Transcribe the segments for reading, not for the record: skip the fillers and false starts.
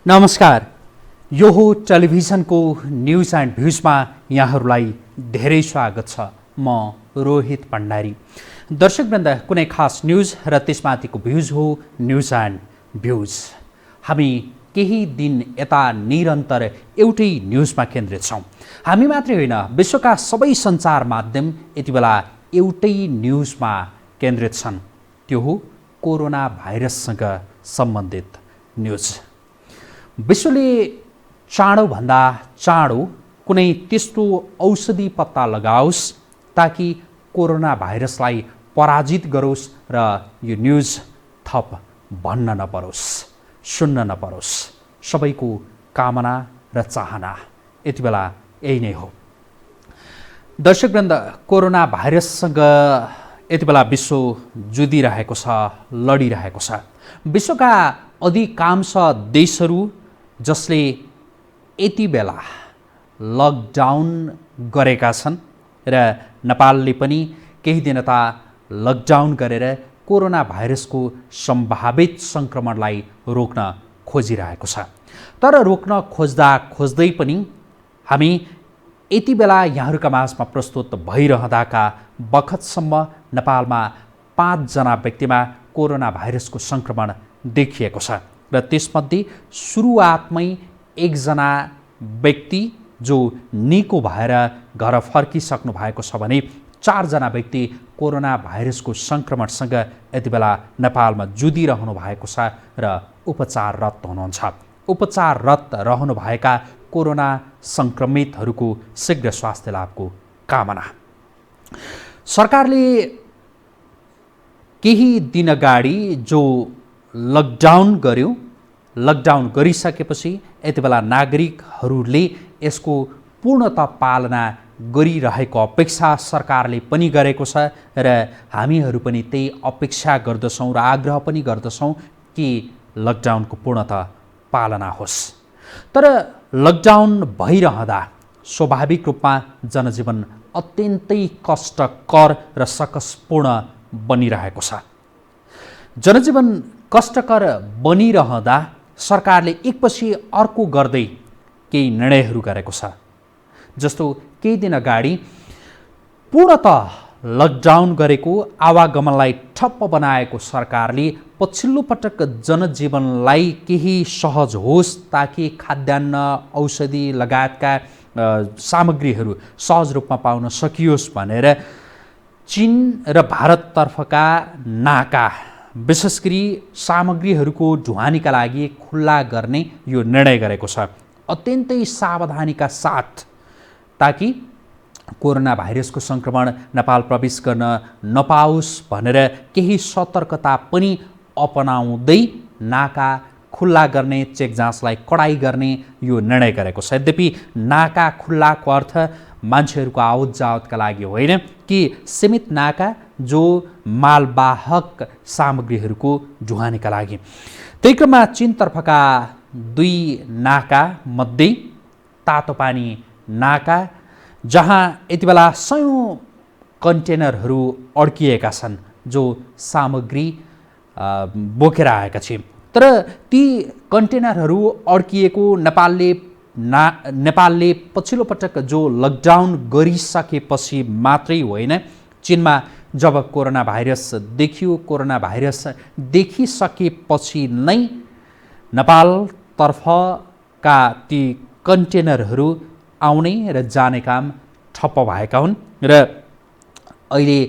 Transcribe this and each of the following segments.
नमस्कार। यो हो टेलिभिजनको न्युज एन्ड भ्युजमा यहाँहरूलाई धेरै स्वागत छ। म रोहित भण्डारी। दर्शकवृन्द, कुनै खास न्युज र त्यसमाथिको भ्युज हो न्युज एन्ड भ्युज। हामी केही दिन यता निरन्तर एउटै न्युजमा केन्द्रित छौँ। हामी मात्रै होइन, विश्वका सबै सञ्चार माध्यम यति बेला एउटै न्युजमा केन्द्रित छन्। त्यो हो कोरोना भाइरससँग सम्बन्धित न्युज। विश्वले चाँडोभन्दा चाँडो कुनै त्यस्तो औषधि पत्ता लगाओस् ताकि कोरोना भाइरसलाई पराजित गरोस् र यो न्युज थप भन्न नपरोस्, सुन्न नपरोस्। सबैको कामना र चाहना यति बेला यही नै हो। दर्शकवृन्द, कोरोना भाइरससँग यति बेला विश्व जुधिरहेको छ, लडिरहेको छ। विश्वका अधिकांश देशहरू जसले यति बेला लकडाउन गरेका छन् र नेपालले पनि केही दिन यता लकडाउन गरेर कोरोना भाइरसको सम्भावित सङ्क्रमणलाई रोक्न खोजिरहेको छ। तर रोक्न खोज्दै पनि हामी यति बेला यहाँहरूका माझमा प्रस्तुत भइरहँदाका बखतसम्म नेपालमा 5 जना व्यक्तिमा कोरोना भाइरसको सङ्क्रमण देखिएको छ र त्यसमध्ये सुरुवातमै 1 जना व्यक्ति जो निको भएर घर फर्किसक्नु भएको छ भने 4 जना व्यक्ति कोरोना भाइरसको सङ्क्रमणसँग यति बेला नेपालमा जुधिरहनु भएको छ र उपचाररत हुनुहुन्छ। उपचाररत रहनुभएका कोरोना सङ्क्रमितहरूको शीघ्र स्वास्थ्य लाभको कामना। सरकारले केही दिन अगाडि जो लकडाउन गर्यो, लकडाउन गरिसकेपछि यति बेला नागरिकहरूले यसको पूर्णतः पालना गरिरहेको अपेक्षा सरकारले पनि गरेको छ र हामीहरू पनि त्यही अपेक्षा गर्दछौँ र आग्रह पनि गर्दछौँ कि लकडाउनको पूर्णतः पालना होस्। तर लकडाउन भइरहँदा स्वाभाविक रूपमा जनजीवन अत्यन्तै कष्टकर र सकसपूर्ण बनिरहेको छ। जनजीवन कष्टकर बनिरहँदा सरकारले एकपछि अर्को गर्दै केही निर्णयहरू गरेको छ। जस्तो केही दिन अगाडि पूर्णतः लकडाउन गरेको, आवागमनलाई ठप्प बनाएको सरकारले पछिल्लो पटक जनजीवनलाई केही सहज होस् ताकि खाद्यान्न, औषधि लगायतका सामग्रीहरू सहज रूपमा पाउन सकियोस् भनेर चीन र भारततर्फका नाका, विशेष गरी सामग्रीहरूको ढुवानीका लागि खुल्ला गर्ने यो निर्णय गरेको छ, अत्यन्तै सावधानीका साथ, ताकि कोरोना भाइरसको सङ्क्रमण नेपाल प्रवेश गर्न नपाओस् भनेर केही सतर्कता पनि अपनाउँदै नाका खुल्ला गर्ने, चेक जाँचलाई कडाई गर्ने यो निर्णय गरेको छ। यद्यपि नाका खुल्लाको अर्थ मान्छेहरूको आवत जावतका लागि होइन कि सीमित नाका जो मालवाहक सामग्रीहरूको ढुवानीका लागि। त्यही क्रममा चीनतर्फका 2 नाका मध्ये तातोपानी नाका, जहाँ यति बेला 100 कन्टेनरहरू अड्किएका छन् जो सामग्री बोकेर आएका छन्। तर ती कन्टेनरहरू अड्किएको नेपालले पछिल्लो पटक जो लकडाउन गरिसकेपछि मात्रै होइन, चीनमा जब कोरोना भाइरस देखियो, कोरोना भाइरस देखिसकेपछि नै नेपालतर्फका ती कन्टेनरहरू आउने र जाने काम ठप्प भएका हुन् र अहिले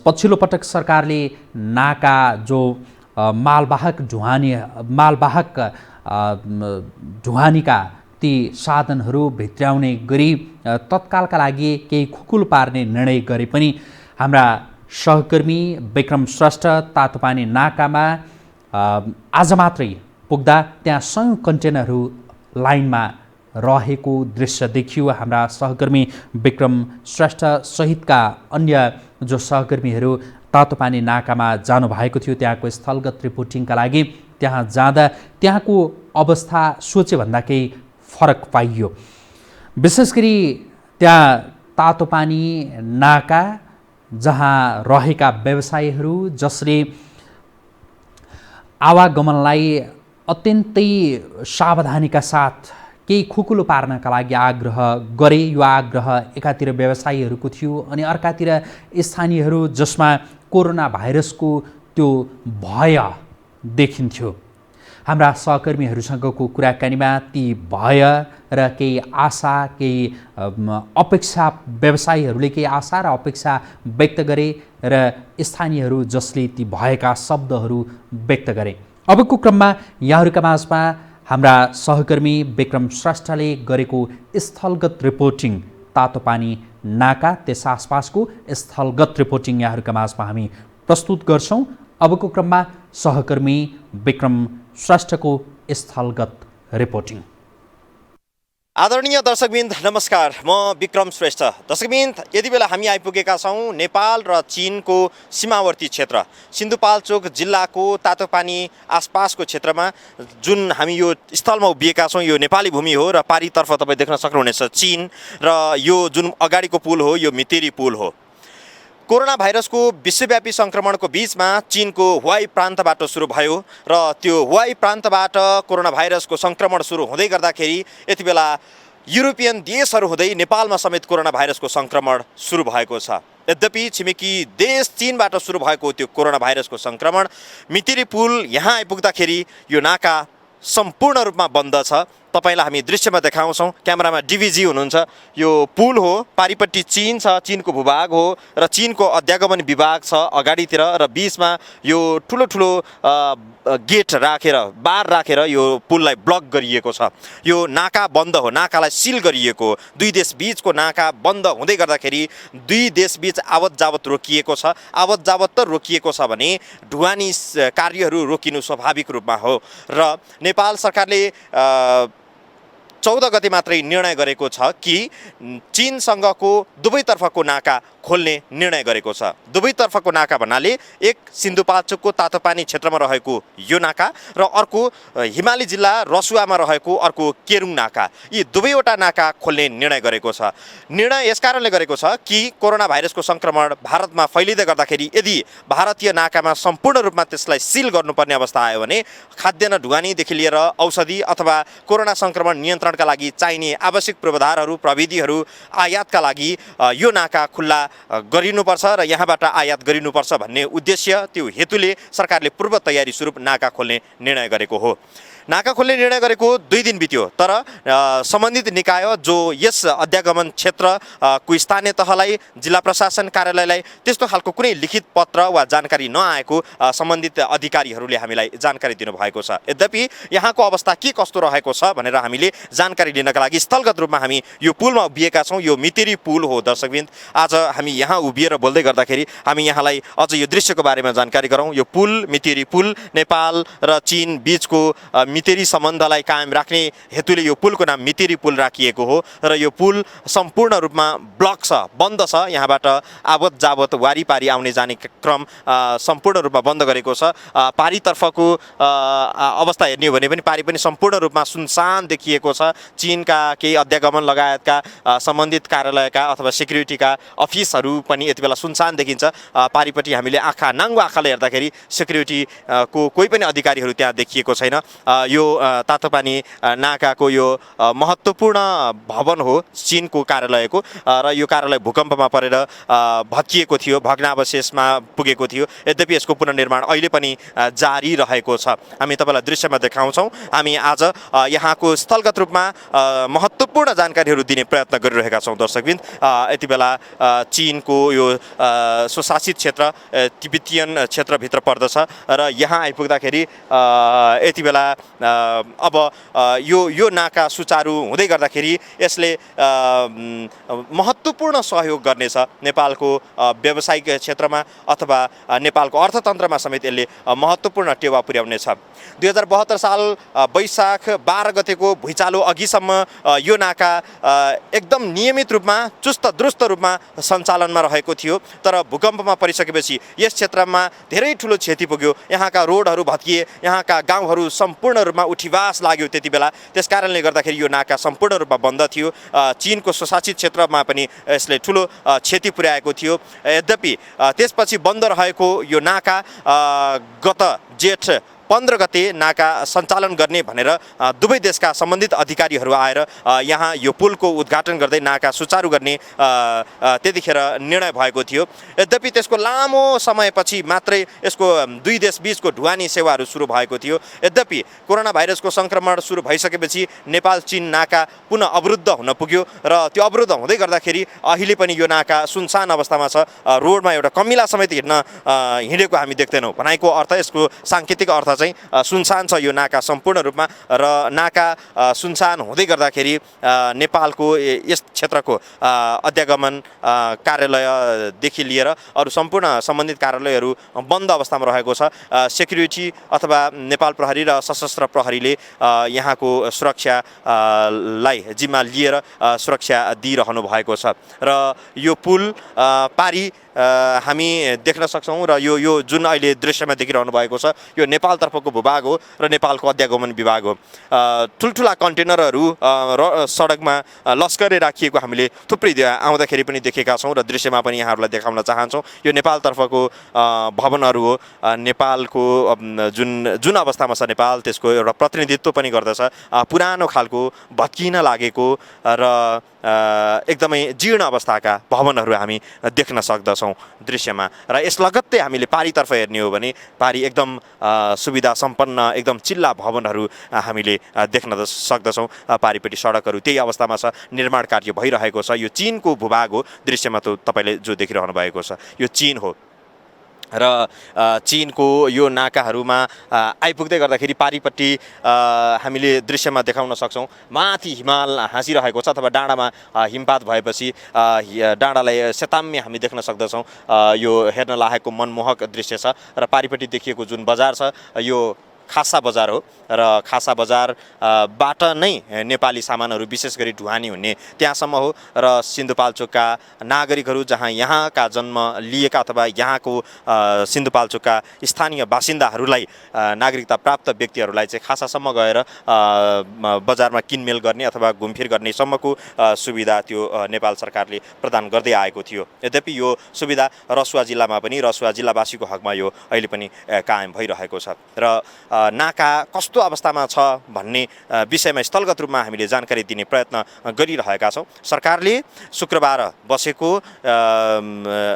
पछिल्लो पटक सरकारले नाका जो मालवाहक ढुवानीका ती साधनहरू भित्र्याउने गरी तत्कालका लागि केही खुकुल पार्ने निर्णय गरे पनि हाम्रा सहकर्मी विक्रम श्रेष्ठ तातोपानी नाकामा आज मात्रै पुग्दा त्यहाँ 100 कन्टेनरहरू लाइनमा रहेको दृश्य देखियो। हाम्रा सहकर्मी विक्रम श्रेष्ठ सहितका अन्य जो सहकर्मीहरू तातोपानी नाकामा जानुभएको थियो त्यहाँको स्थलगत रिपोर्टिङका लागि। त्यहाँ जाँदा त्यहाँको अवस्था सोचेभन्दा केही फरक पाइयो। विशेष गरी त्यहाँ तातोपानी नाका जहाँ रहेका व्यवसायीहरू जसले आवागमनलाई अत्यन्तै सावधानीका साथ केही खुकुलो पार्नका लागि आग्रह गरे। यो आग्रह एकातिर व्यवसायीहरूको थियो अनि अर्कातिर स्थानीयहरू जसमा कोरोना भाइरसको त्यो भय देखिन्थ्यो। हाम्रा सहकर्मीहरूसँगको कुराकानीमा ती भय र केही आशा, केही अपेक्षा, व्यवसायीहरूले केही आशा र अपेक्षा व्यक्त गरे र स्थानीयहरू जसले ती भयका शब्दहरू व्यक्त गरे। अबको क्रममा यहाँहरूका माझमा हाम्रा सहकर्मी विक्रम श्रेष्ठले गरेको स्थलगत रिपोर्टिङ, तातोपानी नाका त्यस आसपासको स्थलगत रिपोर्टिङ यहाँहरूका माझमा हामी प्रस्तुत गर्छौँ। अबको क्रममा सहकर्मी विक्रम श्रेष्ठको स्थलगत रिपोर्टिङ। आदरणीय दर्शकबिन्द नमस्कार, म विक्रम श्रेष्ठ। दर्शकबिन्द, यति बेला हामी आइपुगेका छौँ नेपाल र चीनको सीमावर्ती क्षेत्र सिन्धुपाल्चोक जिल्लाको तातोपानी आसपासको क्षेत्रमा, जुन हामी यो स्थलमा उभिएका छौँ यो नेपाली भूमि हो र पारितर्फ तपाईँ देख्न सक्नुहुनेछ चीन, र यो जुन अगाडिको पुल हो यो मितेरी पुल हो। कोरोना भाइरसको विश्वव्यापी सङ्क्रमणको बीचमा चीनको हुवाई प्रान्तबाट सुरु भयो र त्यो हुवाई प्रान्तबाट कोरोना भाइरसको सङ्क्रमण सुरु हुँदै गर्दाखेरि यति बेला युरोपियन देशहरू हुँदै नेपालमा समेत कोरोना भाइरसको सङ्क्रमण सुरु भएको छ। यद्यपि छिमेकी देश चीनबाट सुरु भएको त्यो कोरोना भाइरसको सङ्क्रमण मितेरी पुल यहाँ आइपुग्दाखेरि यो नाका सम्पूर्ण रूपमा बन्द छ। तपाईलाई हामी दृश्यमा देखाउँछौँ। क्यामेरामा डिभिजी हुनुहुन्छ। यो पुल हो, पारिपट्टि चीन छ, चीनको भूभाग हो र चीनको अध्यागमन विभाग छ अगाडितिर, र बीचमा यो ठुलो ठुलो गेट राखेर, बार राखेर यो पुललाई ब्लक गरिएको छ। यो नाका बन्द हो, नाकालाई सिल गरिएको। दुई देश बीचको नाका बन्द हुँदै गर्दाखेरि दुई देश बीच आवत जावत रोकिएको छ। आवत जावत त रोकिएको छ भने ढुवानी कार्यहरू रोकिनु स्वाभाविक रूपमा हो, र नेपाल सरकारले 14 गते मात्रै निर्णय गरेको छ कि चीनसँगको दुवैतर्फको नाका खोल्ने निर्णय गरेको छ। दुवैतर्फको नाका भन्नाले एक सिन्धुपाल्चोकको तातोपानी क्षेत्रमा रहेको यो नाका र अर्को हिमाली जिल्ला रसुवामा रहेको अर्को केरुङ नाका, यी दुवैवटा नाका खोल्ने निर्णय गरेको छ। निर्णय यस कारणले गरेको छ कि कोरोना भाइरसको सङ्क्रमण भारतमा फैलिँदै गर्दाखेरि यदि भारतीय नाकामा सम्पूर्ण रूपमा त्यसलाई सिल गर्नुपर्ने अवस्था आयो भने खाद्यान्न ढुवानीदेखि लिएर औषधि अथवा कोरोना सङ्क्रमण नियन्त्रणका लागि चाहिने आवश्यक पूर्वाधारहरू, प्रविधिहरू आयातका लागि यो नाका खुल्ला गरिनुपर्छ र यहाँबाट आयात गरिनुपर्छ भन्ने उद्देश्य, त्यो हेतुले सरकारले पूर्व तयारी स्वरूप नाका खोल्ने निर्णय गरेको हो। नाका खोल्ने निर्णय गरेको 2 दिन बित्यो, तर सम्बन्धित निकाय जो यस अध्यागमन क्षेत्रको स्थानीय तहलाई, जिल्ला प्रशासन कार्यालयलाई त्यस्तो खालको कुनै लिखित पत्र वा जानकारी नआएको सम्बन्धित अधिकारीहरूले हामीलाई जानकारी दिनुभएको छ। यद्यपि यहाँको अवस्था के कस्तो रहेको छ भनेर हामीले जानकारी लिनका लागि स्थलगत रूपमा हामी यो पुलमा उभिएका छौँ। यो मितेरी पुल हो दर्शकबिन्द। आज हामी यहाँ उभिएर बोल्दै गर्दाखेरि हामी यहाँलाई अझ यो दृश्यको बारेमा जानकारी गरौँ। यो पुल, मितेरी पुल, नेपाल र चीन बीचको मितेरी सम्बन्धलाई कायम राख्ने हेतुले यो पुलको नाम मितेरी पुल राखिएको हो र यो पुल सम्पूर्ण रूपमा ब्लक छ, बन्द छ। यहाँबाट आवत जावत वारिपारी आउने जाने क्रम सम्पूर्ण रूपमा बन्द गरेको छ। पारितर्फको अवस्था हेर्ने हो भने पनि पारी पनि सम्पूर्ण रूपमा सुनसान देखिएको छ। चीनका केही अध्यागमन लगायतका सम्बन्धित कार्यालयका अथवा सेक्युरिटीका अफिसहरू पनि यति बेला सुनसान देखिन्छ। पारिपट्टि हामीले नाङ्गो आँखाले हेर्दाखेरि सेक्युरिटीको कोही पनि अधिकारीहरू त्यहाँ देखिएको छैन। यो तातोपानी नाकाको यो महत्त्वपूर्ण भवन हो चीनको कार्यालयको, र यो कार्यालय भूकम्पमा परेर भत्किएको थियो, भग्नावशेषमा पुगेको थियो। यद्यपि यसको पुनर्निर्माण अहिले पनि जारी रहेको छ। हामी तपाईँलाई दृश्यमा देखाउँछौँ। हामी आज यहाँको स्थलगत रूपमा महत्त्वपूर्ण जानकारीहरू दिने प्रयत्न गरिरहेका छौँ दर्शकबिन्द। यति बेला चीनको यो स्वशासित क्षेत्र तिब्बतियन क्षेत्रभित्र पर्दछ र यहाँ आइपुग्दाखेरि यति बेला अब यो नाका सुचारू हुँदै गर्दाखेरि यसले महत्त्वपूर्ण सहयोग गर्नेछ नेपालको व्यावसायिक क्षेत्रमा अथवा नेपालको अर्थतन्त्रमा समेत यसले महत्त्वपूर्ण टेवा पुर्याउनेछ। 2072 साल वैशाख 12 गतेको भुइँचालो अघिसम्म यो नाका एकदम नियमित रूपमा, चुस्त दुरुस्त रूपमा सञ्चालनमा रहेको थियो, तर भूकम्पमा परिसकेपछि यस क्षेत्रमा धेरै ठुलो क्षति पुग्यो। यहाँका रोडहरू भत्किए, यहाँका गाउँहरू सम्पूर्ण रूपमा उठिवास लाग्यो त्यति बेला। त्यस कारणले गर्दाखेरि यो नाका सम्पूर्ण रूपमा बन्द थियो। चीनको स्वशासित क्षेत्रमा पनि यसले ठुलो क्षति पुर्याएको थियो। यद्यपि त्यसपछि बन्द रहेको यो नाका गत जेठ 15 गते नाका सञ्चालन गर्ने भनेर दुवै देशका सम्बन्धित अधिकारीहरू आएर यहाँ यो पुलको उद्घाटन गर्दै नाका सुचारू गर्ने त्यतिखेर निर्णय भएको थियो। यद्यपि त्यसको लामो समयपछि मात्रै यसको दुई देश बीचको ढुवानी सेवाहरू सुरु भएको थियो। यद्यपि कोरोना भाइरसको सङ्क्रमण सुरु भइसकेपछि नेपाल चीन नाका पुनः अवरुद्ध हुन पुग्यो र त्यो अवरुद्ध हुँदै गर्दाखेरि अहिले पनि यो नाका सुनसान अवस्थामा छ। रोडमा एउटा कमिला समेत हिँडेको हामी देख्दैनौँ। भनाइको अर्थ यसको साङ्केतिक अर्थ चाहिँ सुनसान छ यो नाका सम्पूर्ण रूपमा र नाका सुनसान हुँदै गर्दाखेरि नेपालको यस क्षेत्रको अध्यागमन कार्यालयदेखि लिएर अरू सम्पूर्ण सम्बन्धित कार्यालयहरू बन्द अवस्थामा रहेको छ। सेक्युरिटी अथवा नेपाल प्रहरी र सशस्त्र प्रहरीले यहाँको सुरक्षालाई जिम्मा लिएर सुरक्षा दिइरहनु भएको छ र यो पुल पारी हामी देख्न सक्छौँ र यो जुन अहिले दृश्यमा देखिरहनु भएको छ यो नेपालतर्फको भूभाग हो र नेपालको अध्यागमन विभाग हो। ठुल्ठुला कन्टेनरहरू सडकमा लस्करै राखिएको हामीले थुप्रै आउँदाखेरि पनि देखेका छौँ र दृश्यमा पनि यहाँहरूलाई देखाउन चाहन्छौँ। यो नेपालतर्फको भवनहरू हो। नेपालको जुन अवस्थामा छ नेपाल त्यसको एउटा प्रतिनिधित्व पनि गर्दछ। पुरानो खालको भत्किन लागेको र एकदमै जीर्ण अवस्थाका भवनहरू हामी देख्न सक्दछौँ दृश्यमा। र यस लगत्तै हामीले पारीतर्फ हेर्ने हो भने पारी एकदम सुविधा सम्पन्न एकदम चिल्ला भवनहरू हामीले देख्न सक्दछौँ। पारीपट्टि सडकहरू त्यही अवस्थामा छ। निर्माण कार्य भइरहेको छ। यो चीनको भूभाग हो। दृश्यमा त तपाईँले जो देखिरहनु भएको छ यो चीन हो र चीनको यो नाकाहरूमा आइपुग्दै गर्दाखेरि पारीपट्टि हामीले दृश्यमा देखाउन सक्छौँ। माथि हिमाल हाँसिरहेको छ अथवा डाँडामा हिमपात भएपछि डाँडालाई सेताम्य हामी देख्न सक्दछौँ। यो हेर्न लागेको मनमोहक दृश्य छ र पारीपट्टि देखिएको जुन बजार छ यो खासा बजार हो र खासा बजारबाट नै नेपाली सामानहरू विशेष गरी ढुवानी हुने त्यहाँसम्म हो र सिन्धुपाल्चोकका नागरिकहरू जहाँ यहाँका जन्म लिएका अथवा यहाँको सिन्धुपाल्चोकका स्थानीय बासिन्दाहरूलाई नागरिकता प्राप्त व्यक्तिहरूलाई चाहिँ खासासम्म गएर बजारमा किनमेल गर्ने अथवा घुमफिर गर्नेसम्मको सुविधा त्यो नेपाल सरकारले प्रदान गर्दै आएको थियो। यद्यपि यो सुविधा रसुवा जिल्लामा पनि रसुवा जिल्लावासीको हकमा यो अहिले पनि कायम भइरहेको छ र नाका कस्तो अवस्थामा छ भन्ने विषयमा स्थलगत रूपमा हामीले जानकारी दिने प्रयत्न गरिरहेका छौँ। सरकारले शुक्रबार बसेको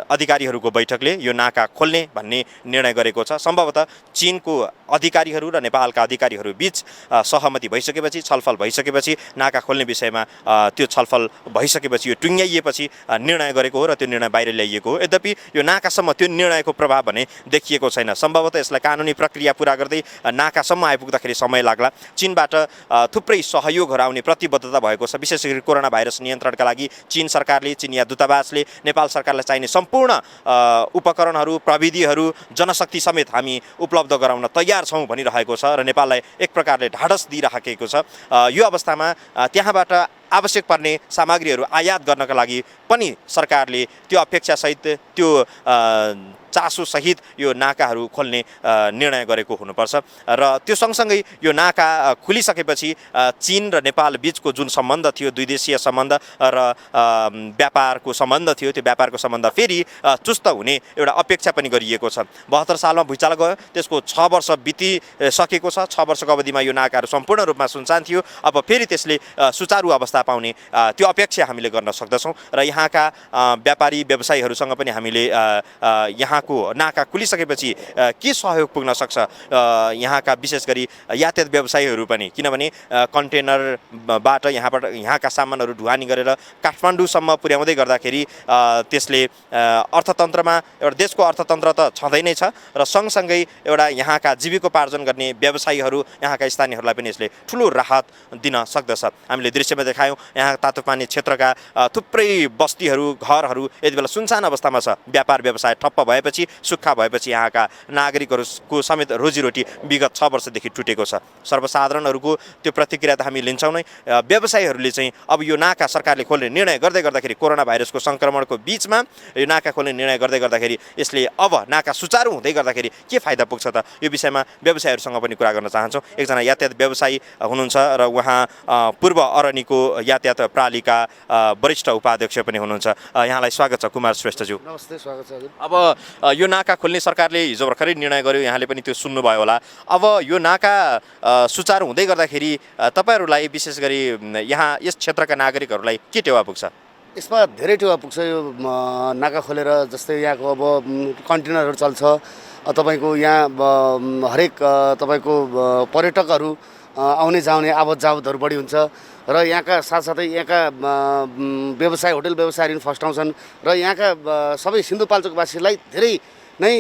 अधिकारीहरूको बैठकले यो नाका खोल्ने भन्ने निर्णय गरेको छ। सम्भवतः चीनको अधिकारीहरू र नेपालका अधिकारीहरू बीच सहमति भइसकेपछि छलफल भइसकेपछि नाका खोल्ने विषयमा त्यो छलफल भइसकेपछि यो टुङ्ग्याइएपछि निर्णय गरेको हो र त्यो निर्णय बाहिर ल्याइएको हो। यद्यपि यो नाकासम्म त्यो निर्णयको प्रभाव भने देखिएको छैन। सम्भवतः यसलाई कानुनी प्रक्रिया पुरा गर्दै नाकासम्म आइपुग्दाखेरि समय लाग्ला। चीनबाट थुप्रै सहयोगहरू आउने प्रतिबद्धता भएको छ। विशेष गरी कोरोना भाइरस नियन्त्रणका लागि चीन सरकारले चिनिया दूतावासले नेपाल सरकारलाई चाहिने सम्पूर्ण उपकरणहरू प्रविधिहरू जनशक्ति समेत हामी उपलब्ध गराउन तयार छौँ भनिरहेको छ र नेपाललाई एक प्रकारले ढाडस दिइराखेको छ। यो अवस्थामा त्यहाँबाट आवश्यक पर्ने सामग्रीहरू आयात गर्नका लागि पनि सरकारले त्यो अपेक्षासहित त्यो चासोसहित यो नाकाहरू खोल्ने निर्णय गरेको हुनुपर्छ र त्यो सँगसँगै यो नाका खुलिसकेपछि चीन र नेपाल बिचको जुन सम्बन्ध थियो दुई देशीय सम्बन्ध र व्यापारको सम्बन्ध थियो त्यो व्यापारको सम्बन्ध फेरि चुस्त हुने एउटा अपेक्षा पनि गरिएको छ। 72 सालमा भुइँचालो गयो त्यसको 6 वर्ष बितिसकेको छ। 6 वर्षको अवधिमा यो नाकाहरू सम्पूर्ण रूपमा सुनसान थियो। अब फेरि त्यसले सुचारू अवस्था पाउने त्यो अपेक्षा हामीले गर्न सक्दछौँ र यहाँका व्यापारी व्यवसायीहरूसँग पनि हामीले यहाँको नाका खुलिसकेपछि के सहयोग पुग्न सक्छ यहाँका विशेष गरी यातायात व्यवसायीहरू पनि, किनभने कन्टेनरबाट यहाँका सामानहरू ढुवानी गरेर काठमाडौँसम्म पुर्याउँदै गर्दाखेरि त्यसले अर्थतन्त्रमा एउटा देशको अर्थतन्त्र त छँदै नै छ र सँगसँगै एउटा यहाँका जीविकोपार्जन गर्ने व्यवसायीहरू यहाँका स्थानीयहरूलाई पनि यसले ठुलो राहत दिन सक्दछ। हामीले दृश्यमा देखायौँ यहाँ तातोपानी क्षेत्रका थुप्रै बस्तीहरू घरहरू यति बेला सुनसान अवस्थामा छ। व्यापार व्यवसाय ठप्प भएपछि सुक्खा भएपछि यहाँका नागरिकहरूको समेत रोजीरोटी विगत 6 वर्षदेखि टुटेको छ। सर्वसाधारणहरूको त्यो प्रतिक्रिया त हामी लिन्छौँ नै। व्यवसायीहरूले चाहिँ अब यो नाका सरकारले खोल्ने निर्णय गर्दै गर्दाखेरि कोरोना भाइरसको सङ्क्रमणको बिचमा यो नाका खोल्ने निर्णय गर्दै गर्दाखेरि यसले अब नाका सुचारू हुँदै गर्दाखेरि के फाइदा पुग्छ त यो विषयमा व्यवसायीहरूसँग पनि कुरा गर्न चाहन्छौँ। एकजना यातायात व्यवसायी हुनुहुन्छ र उहाँ पूर्व अरनिको यातायात प्रणालीका वरिष्ठ उपाध्यक्ष पनि हुनुहुन्छ। यहाँलाई स्वागत छ कुमार श्रेष्ठज्यू। नमस्ते, स्वागत छ हजुर। अब यो नाका खोल्ने सरकारले हिजो भर्खरै निर्णय गर्यो, यहाँले पनि त्यो सुन्नुभयो होला। अब यो नाका सुचारू हुँदै गर्दाखेरि तपाईँहरूलाई विशेष गरी यहाँ यस क्षेत्रका नागरिकहरूलाई के टेवा पुग्छ? यसमा धेरै टेवा पुग्छ। यो नाका खोलेर जस्तै यहाँको अब कन्टेनरहरू चल्छ, तपाईँको यहाँ हरेक तपाईँको पर्यटकहरू आउने जाने आवत जावतहरू बढी हुन्छ र यहाँका साथसाथै यहाँका व्यवसाय होटल व्यवसायहरू फस्टाउँछन् र यहाँका सबै सिन्धुपाल्चोकवासीलाई धेरै नै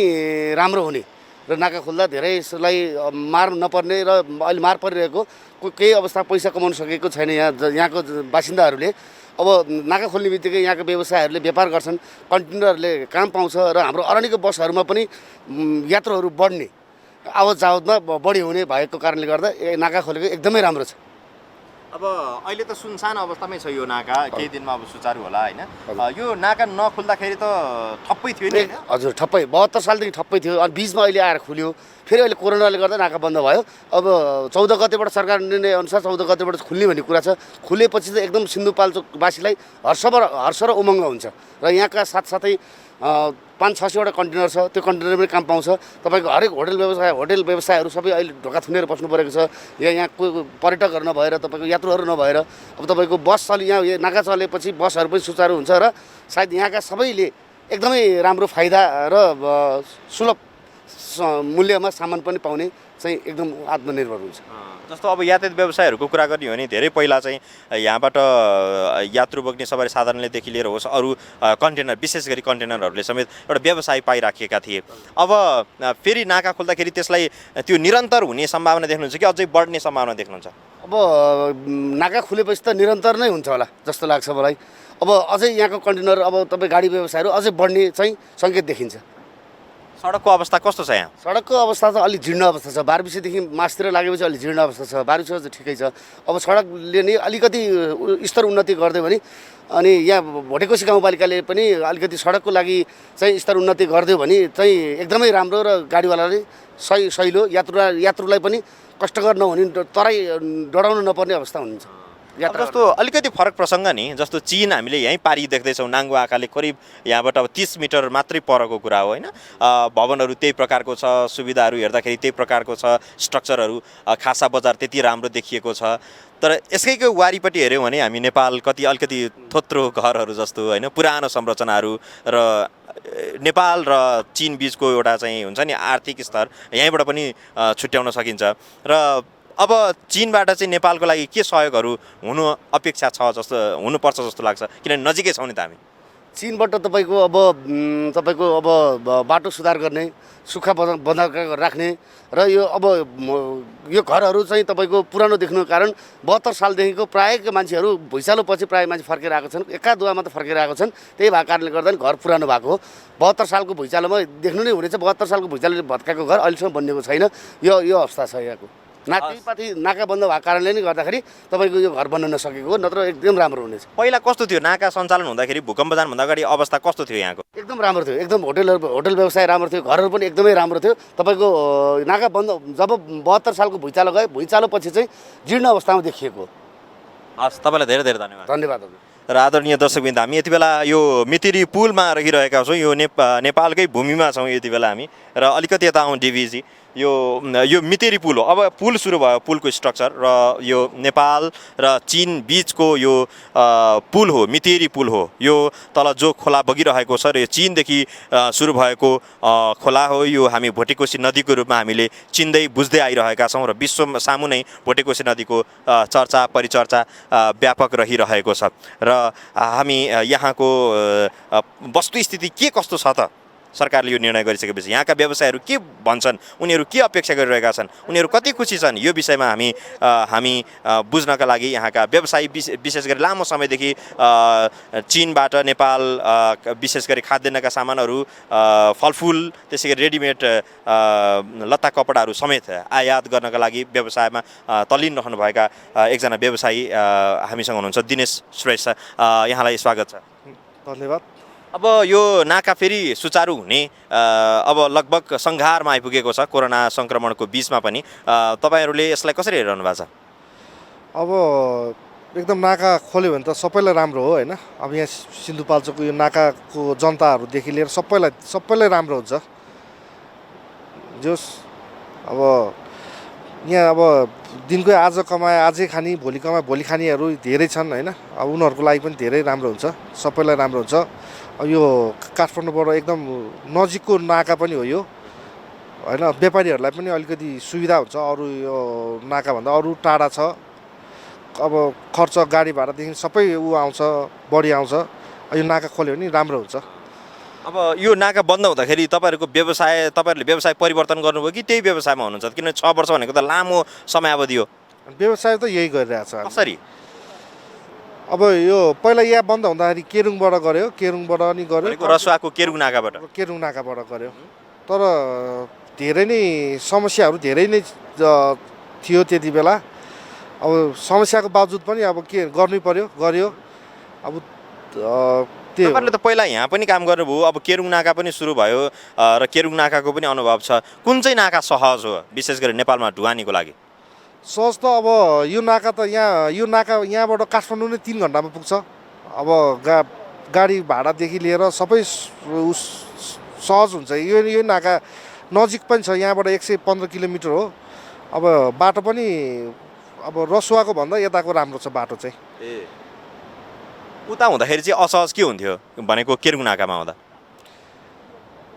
राम्रो हुने र नाका खोल्दा धेरैलाई मार नपर्ने र अहिले मार परिरहेको केही अवस्था पैसा कमाउन सकेको छैन यहाँको बासिन्दाहरूले। अब नाका खोल्ने बित्तिकै यहाँका व्यवसायहरूले व्यापार गर्छन्, कन्टेनरहरूले काम पाउँछ र हाम्रो अरण्यको बसहरूमा पनि यात्रुहरू बढ्ने आवत जावतमा बढी हुने भएको कारणले गर्दा नाका खोलेको एकदमै राम्रो छ। अब अहिले त सुनसान अवस्थामै छ यो नाका, केही दिनमा अब सुचारू होला होइन? यो नाका नखोल्दाखेरि त ठप्पै थियो नि? हजुर, ठप्पै 72 सालदेखि ठप्पै थियो। अनि बिचमा अहिले आएर खुल्यो, फेरि अहिले कोरोनाले गर्दा नाका बन्द भयो। अब 14 गतेबाट सरकार निर्णय अनुसार 14 गतेबाट खुल्ने भन्ने कुरा छ। खुलेपछि चाहिँ एकदम सिन्धुपाल्चोकवासीलाई हर्ष र उमङ्ग हुन्छ र यहाँका साथसाथै 500-600वटा कन्टेनर छ, त्यो कन्टेनरमै काम पाउँछ। तपाईँको हरेक होटल व्यवसायहरू सबै अहिले ढोका थुनेर बस्नु परेको छ। यहाँ पर्यटकहरू नभएर, तपाईँको यात्रुहरू नभएर अब तपाईँको बस यहाँ नाका चलेपछि बसहरू पनि सुचारू हुन्छ र सायद यहाँका सबैले एकदमै राम्रो फाइदा र सुलभ मूल्यमा सामान पनि पाउने चाहिँ एकदम आत्मनिर्भर हुन्छ। जस्तो अब यातायात व्यवसायहरूको कुरा गर्ने हो भने धेरै पहिला चाहिँ यहाँबाट यात्रु बोक्ने सवारी साधनलेदेखि लिएर होस् अरू कन्टेनर, विशेष गरी कन्टेनरहरूले समेत एउटा व्यवसाय पाइराखेका थिए। अब फेरि नाका खोल्दाखेरि त्यसलाई त्यो निरन्तर हुने सम्भावना देख्नुहुन्छ कि अझै बढ्ने सम्भावना देख्नुहुन्छ? अब नाका खुलेपछि त निरन्तर नै हुन्छ होला जस्तो लाग्छ मलाई। अब अझै यहाँको कन्टेनर अब तपाईँ गाडी व्यवसायहरू अझै बढ्ने चाहिँ सङ्केत देखिन्छ। सडकको अवस्था कस्तो छ यहाँ? सडकको अवस्था चाहिँ अलिक जीर्ण अवस्था छ। बारबिसेदेखि मासतिर लागेपछि अलिक जीर्ण अवस्था छ। बारबिसे चाहिँ ठिकै छ। अब सडकले नै अलिकति स्तर उन्नति गरिदियो भने अनि यहाँ भोटेकोसी गाउँपालिकाले पनि अलिकति सडकको लागि चाहिँ स्तर उन्नति गरिदियो भने चाहिँ एकदमै राम्रो र गाडीवालाले सहिलो यात्रुलाई पनि कष्टकर नहुने, तराई डढाउनु नपर्ने अवस्था हुन्छ। जस्तो अलिकति फरक प्रसङ्ग नि, जस्तो चीन हामीले यहीँ पारी देख्दैछौँ, नाङ्गो आँखाले करिब यहाँबाट अब 30 मिटर मात्रै परको कुरा हो होइन? भवनहरू त्यही प्रकारको छ, सुविधाहरू हेर्दाखेरि त्यही प्रकारको छ, स्ट्रक्चरहरू खासा बजार त्यति राम्रो देखिएको छ। तर यसैको वारिपट्टि हेऱ्यौँ भने हामी नेपाल अलिकति थोत्रो घरहरू जस्तो होइन, पुरानो संरचनाहरू र नेपाल र चीन बिचको एउटा चाहिँ हुन्छ नि आर्थिक स्तर यहीँबाट पनि छुट्याउन सकिन्छ। र अब चीनबाट चाहिँ नेपालको लागि के सहयोगहरू हुनु अपेक्षा छ जस्तो हुनुपर्छ जस्तो लाग्छ? किनभने नजिकै छौँ नि त हामी। चीनबाट तपाईँको अब बाटो सुधार गर्ने, सुक्खा बन्द राख्ने र यो घरहरू चाहिँ तपाईँको पुरानो देख्नुको कारण 72 सालदेखिको प्रायःको मान्छेहरू भुइँचालो पछि प्रायः मान्छे फर्केर आएको छन्, एका दुवा मात्र फर्केर आएको छन्। त्यही भएको कारणले गर्दा घर पुरानो भएको हो। 72 सालको भुइँचालोमा देख्नु नै हुनेछ। 72 सालको भुइँचालोले भत्काएको घर अहिलेसम्म बनिएको छैन। यो अवस्था छ यहाँको। नाकापाती नाका बन्द भएको कारणले नै गर्दाखेरि तपाईँको यो घर बन्न नसकेको हो, नत्र एकदम राम्रो हुनेछ। पहिला कस्तो थियो नाका सञ्चालन हुँदाखेरि, भूकम्प जानुभन्दा अगाडि अवस्था कस्तो थियो यहाँको? एकदम राम्रो थियो। एकदम होटल व्यवसाय राम्रो थियो, घरहरू पनि एकदमै राम्रो थियो। तपाईँको नाका बन्द जब 72 सालको भुइँचालो गयो, भुइँचालोपछि चाहिँ जीर्ण अवस्थामा देखिएको। हस्, तपाईँलाई धेरै धेरै धन्यवाद। धन्यवाद। र आदरणीय दर्शकवृन्द, हामी यति बेला यो मितिरी पुलमा रहिरहेका छौँ। यो नेपालकै भूमिमा छौँ यति बेला हामी, र अलिकति यता आउँ डिभिजी। यो मितेरी पुल हो। अब पुल सुरु भयो, पुलको स्ट्रक्चर, र यो नेपाल र चीन बिचको यो पुल हो, मितेरी पुल हो। यो तल जो खोला बगिरहेको छ र यो चीनदेखि सुरु भएको खोला हो। यो हामी भोटेकोसी नदीको रूपमा हामीले चिन्दै बुझ्दै आइरहेका छौँ र विश्व सामु नै भोटेकोसी नदीको चर्चा परिचर्चा व्यापक रहिरहेको छ। र हामी यहाँको वस्तुस्थिति के कस्तो छ त? सरकारले यो निर्णय गरिसकेपछि यहाँका व्यवसायहरू के भन्छन्, उनीहरू के अपेक्षा गरिरहेका छन्, उनीहरू कति खुसी छन्, यो विषयमा हामी बुझ्नका लागि यहाँका व्यवसायी विशेष गरी लामो समयदेखि चीनबाट नेपाल विशेष गरी खाद्यान्नका सामानहरू, फलफुल, त्यसै गरी रेडिमेड लत्ता कपडाहरू समेत आयात गर्नका लागि व्यवसायमा तल्लीन रहनुभएका एकजना व्यवसायी हामीसँग हुनुहुन्छ, दिनेश श्रेष्ठ। यहाँलाई स्वागत छ। धन्यवाद। अब यो नाका फेरि सुचारू हुने अब लगभग सङ्घारमा आइपुगेको छ, कोरोना सङ्क्रमणको बिचमा पनि। तपाईँहरूले यसलाई कसरी हेरिरहनु भएको छ? अब एकदम नाका खोल्यो भने त सबैलाई राम्रो हो होइन। अब यहाँ सिन्धुपाल्चोकको यो नाकाको जनताहरूदेखि लिएर सबैलाई राम्रो हुन्छ। जोस् अब यहाँ अब दिनकै आज कमाए आजै खाने, भोलि कमाए भोलि खानेहरू धेरै छन् होइन। अब उनीहरूको लागि पनि धेरै राम्रो हुन्छ, सबैलाई राम्रो हुन्छ। अब यो काठमाडौँबाट एकदम नजिकको नाका पनि हो यो होइन। व्यापारीहरूलाई पनि अलिकति सुविधा हुन्छ, अरू यो नाकाभन्दा अरू टाढा छ। अब खर्च गाडी भाडादेखि सबै आउँछ, बढी आउँछ। यो नाका खोल्यो भने राम्रो हुन्छ। अब यो नाका बन्द हुँदाखेरि तपाईँहरूले व्यवसाय परिवर्तन गर्नुभयो कि त्यही व्यवसायमा हुनुहुन्छ? किनभने 6 वर्ष भनेको त लामो समयावधि हो। व्यवसाय त यही गरिरहेछ। कसरी? अब यो पहिला यहाँ बन्द हुँदाखेरि केरुङबाट गऱ्यो, केरुङबाट अनि गऱ्यो रसुवाको केरुङ नाकाबाट गऱ्यो। तर धेरै नै समस्याहरू धेरै नै थियो त्यति बेला। अब समस्याको बावजुद पनि अब के गर्नै पर्यो, गर्यो। अब त्यो तपाईँले त पहिला यहाँ पनि काम गर्नुभयो, अब केरुङ नाका पनि सुरु भयो र केरुङ नाकाको पनि अनुभव छ। कुन चाहिँ नाका सहज हो विशेष गरी नेपालमा ढुवानीको लागि? सहज त अब यो नाका त यहाँबाट काठमाडौँ नै 3 घन्टामा पुग्छ। अब गाडी भाडादेखि लिएर सबै सहज हुन्छ। यो नाका नजिक पनि छ, यहाँबाट 115 किलोमिटर हो। अब बाटो पनि अब रसुवाको भन्दा यताको राम्रो छ बाटो चाहिँ। उता हुँदाखेरि चाहिँ असहज के हुन्थ्यो भनेको केरुङ नाकामा हुँदा?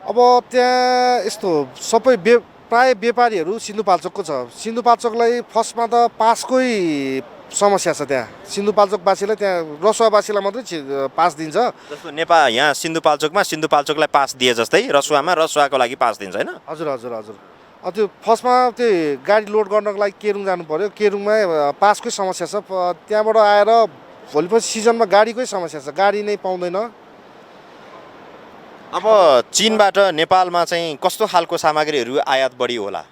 अब त्यहाँ यस्तो सबै प्राय व्यापारीहरू सिन्धुपाल्चोकको छ। सिन्धुपाल्चोकलाई फर्स्टमा त पासकै समस्या छ त्यहाँ। सिन्धुपाल्चोकवासीलाई त्यहाँ रसुवावासीलाई मात्रै पास दिन्छ। जस्तो नेपाल यहाँ सिन्धुपाल्चोकलाई पास दिए जस्तै रसुवाको लागि पास दिन्छ होइन? हजुर। त्यो फर्स्टमा त्यो गाडी लोड गर्नको लागि केरुङ जानु पर्यो। केरुङमा पासकै समस्या छ। त्यहाँबाट आएर भोलिपछि सिजनमा गाडीकै समस्या छ, गाडी नै पाउँदैन। अब चीनबाट नेपालमा चाहिँ कस्तो खालको सामग्रीहरू आयात बढी होला?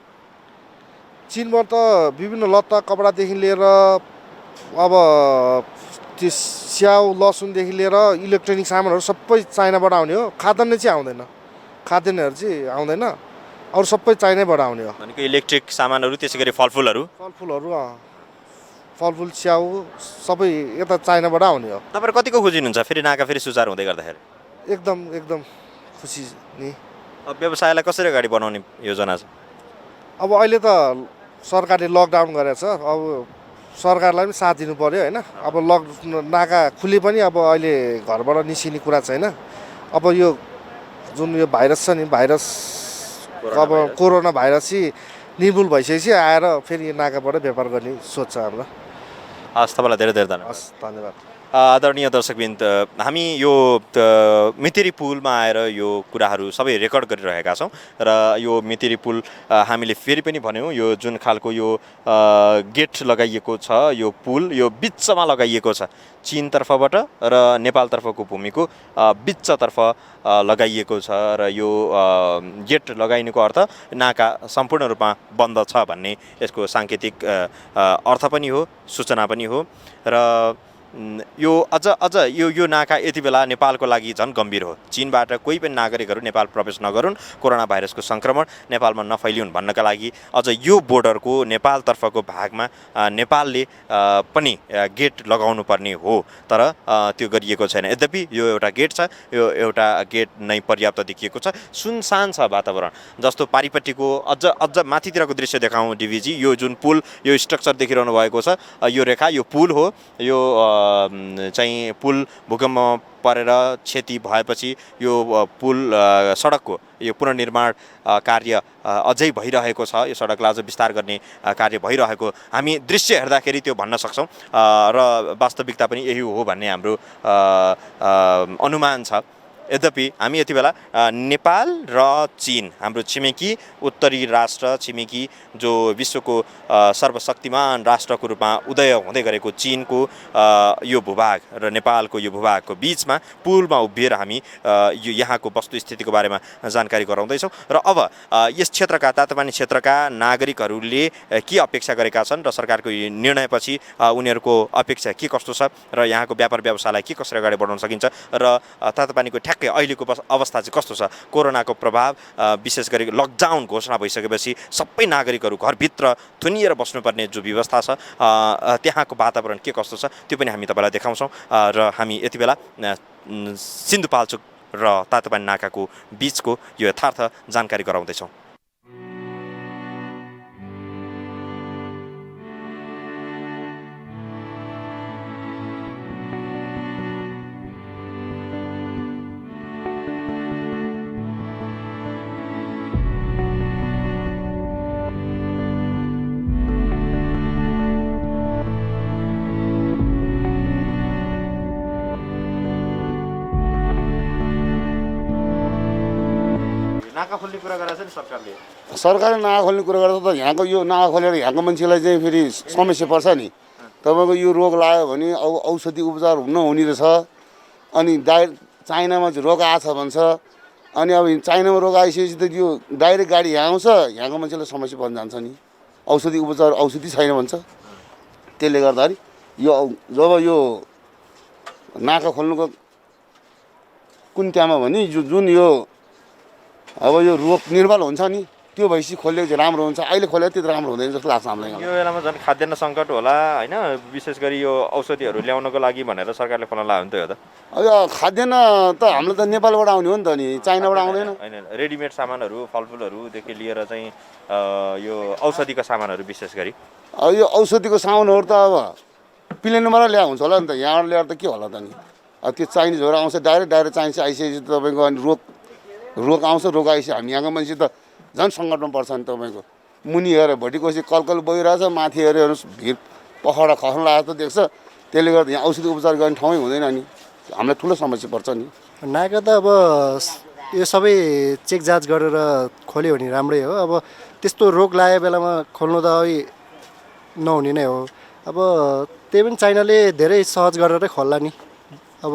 चीनबाट त विभिन्न लत्ता कपडादेखि लिएर अब त्यो स्याउ लसुनदेखि लिएर इलेक्ट्रोनिक सामानहरू सबै चाइनाबाट आउने हो। खाद्यान्न चाहिँ आउँदैन, खाद्यान्नहरू चाहिँ आउँदैन। अरू सबै चाइनाबाट आउने हो। भनेको इलेक्ट्रिक सामानहरू, त्यसै गरी फलफुलहरू फलफुल स्याउ सबै यता चाइनाबाट आउने हो। तपाईँहरू कतिको खुजिनुहुन्छ फेरि नाका फेरि सुचारू हुँदै गर्दाखेरि? एकदम खुसी नि। अब व्यवसायलाई कसरी अगाडि बढाउने योजना छ? अब अहिले त सरकारले लकडाउन गरेछ। अब सरकारलाई पनि साथ दिनु पर्यो होइन। अब नाका खुले पनि अब अहिले घरबाट निस्किने कुरा छैन। अब यो जुन यो भाइरस छ नि, अब कोरोना भाइरस चाहिँ निर्मूल भइसकेपछि आएर फेरि यो नाकाबाट व्यापार गर्ने सोच छ हाम्रो। हस्, तपाईँलाई धेरै धेरै धन्यवाद। हस्, धन्यवाद। आदरणीय दर्शकवृन्द, हामी यो मितेरी पुलमा आएर यो कुराहरू सबै रेकर्ड गरिरहेका छौँ र यो मितेरी पुल हामीले फेरि पनि भन्यौँ, यो जुन खालको यो गेट लगाइएको छ, यो पुल यो बिचमा लगाइएको छ। चीनतर्फबाट र नेपालतर्फको भूमिको बिचतर्फ लगाइएको छ र यो गेट लगाइनुको अर्थ नाका सम्पूर्ण रूपमा बन्द छ भन्ने यसको साङ्केतिक अर्थ पनि हो, सूचना पनि हो। र यो अझ यो नाका यति बेला नेपालको लागि झन् गम्भीर हो। चीनबाट कोही पनि नागरिकहरू नेपाल प्रवेश नगरून्, कोरोना भाइरसको सङ्क्रमण नेपालमा नफैलिउन् भन्नका लागि अझ यो बोर्डरको नेपालतर्फको भागमा नेपालले पनि गेट लगाउनु पर्ने हो, तर त्यो गरिएको छैन। यद्यपि यो एउटा गेट छ, यो एउटा गेट नै पर्याप्त देखिएको छ। सुनसान छ वातावरण। जस्तो पारिपट्टिको अझ माथितिरको दृश्य देखाउँ डिभिजी। यो जुन पुल, यो स्ट्रक्चर देखिरहनु भएको छ, यो रेखा यो पुल हो। यो चाहिँ पुल भूकम्पमा परेर क्षति भएपछि यो पुल सडकको यो पुनर्निर्माण कार्य अझै भइरहेको छ। यो सडकलाई अझ विस्तार गर्ने कार्य भइरहेको हामी दृश्य हेर्दाखेरि त्यो भन्न सक्छौँ र वास्तविकता पनि यही हो भन्ने हाम्रो अनुमान छ। यद्यपि हामी यति बेला नेपाल र चीन, हाम्रो छिमेकी उत्तरी राष्ट्र, छिमेकी जो विश्वको सर्वशक्तिमान राष्ट्रको रूपमा उदय हुँदै गरेको चीनको यो भूभाग र नेपालको यो भूभागको बिचमा पुलमा उभिएर हामी यो यहाँको वस्तुस्थितिको बारेमा जानकारी गराउँदैछौँ। र अब यस क्षेत्रका तातोपानी क्षेत्रका नागरिकहरूले के अपेक्षा गरेका छन् र सरकारको यो निर्णयपछि उनीहरूको अपेक्षा के कस्तो छ र यहाँको व्यापार व्यवसायलाई के कसरी अगाडि बढाउन सकिन्छ र तातोपानीको ठ्याक्कै अहिलेको अवस्था चाहिँ कस्तो छ? कोरोनाको प्रभाव, विशेष गरी लकडाउन घोषणा भइसकेपछि सबै नागरिकहरू घरभित्र थुनिएर बस्नुपर्ने जो व्यवस्था छ, त्यहाँको वातावरण के कस्तो छ त्यो पनि हामी तपाईँलाई देखाउँछौँ। र हामी यति बेला सिन्धुपाल्चोक र तातोपानी नाकाको बिचको यो यथार्थ जानकारी गराउँदैछौँ। नाका खोल्ने कुरा गरेको छ नि सरकारले। सरकारले नाका खोल्ने कुरा गर्दा त यहाँको यो नाका खोलेर यहाँको मान्छेलाई चाहिँ फेरि समस्या पर्छ नि। तपाईँको यो रोग लाग्यो भने अब औषधि उपचार नहुने रहेछ। अनि चाइनामा चाहिँ रोग आछ भन्छ। अनि अब चाइनामा रोग आइसकेपछि त यो डाइरेक्ट गाडी यहाँ आउँछ, यहाँको मान्छेलाई समस्या पर्न जान्छ नि। औषधि उपचार औषधि छैन भन्छ। त्यसले गर्दाखेरि यो जब यो नाका खोल्नुको कुन टाइममा भने जुन यो अब यो रोग निर्मल हुन्छ नि, त्यो भएपछि खोलेको चाहिँ राम्रो हुन्छ। अहिले खोलेको त्यति राम्रो हुँदैन जस्तो लाग्छ हामीलाई। यो बेलामा झन् खाद्यान्न सङ्कट होला होइन, विशेष गरी यो औषधिहरू ल्याउनको लागि भनेर सरकारले खोल्न लाग्यो नि त। यो त अब खाद्यान्न त हाम्रो त नेपालबाट आउने हो नि त, नि चाइनाबाट आउँदैन। होइन, रेडिमेड सामानहरू, फलफुलहरूदेखि लिएर चाहिँ यो औषधिका सामानहरू विशेष गरी। अब यो औषधिको सामानहरू त अब प्लेनबाट ल्याएको हुन्छ होला नि त, यहाँबाट ल्याएर त के होला त नि। अब त्यो चाइनिजहरू आउँछ, डाइरेक्ट चाइनिज आइसकेपछि तपाईँको अनि रोग आउँछ। रोग आइसक्यो हामी यहाँको मान्छे त झन् सङ्कटमा पर्छ नि। तपाईँको मुनि हेरेर भोटिकोसी कलकल बगिरहेछ, माथि हेऱ्यो हेर्नुहोस् भिड पखडा खस्न लागेको त देख्छ। त्यसले गर्दा यहाँ औषधि उपचार गर्ने ठाउँै हुँदैन नि, हामीलाई ठुलो समस्या पर्छ नि। नाका त अब यो सबै चेक जाँच गरेर खोल्यो भने राम्रै हो। अब त्यस्तो रोग लागेको बेलामा खोल्नु त अब नहुने नै हो। अब त्यही पनि चाइनाले धेरै सहज गरेरै खोल्ला नि। अब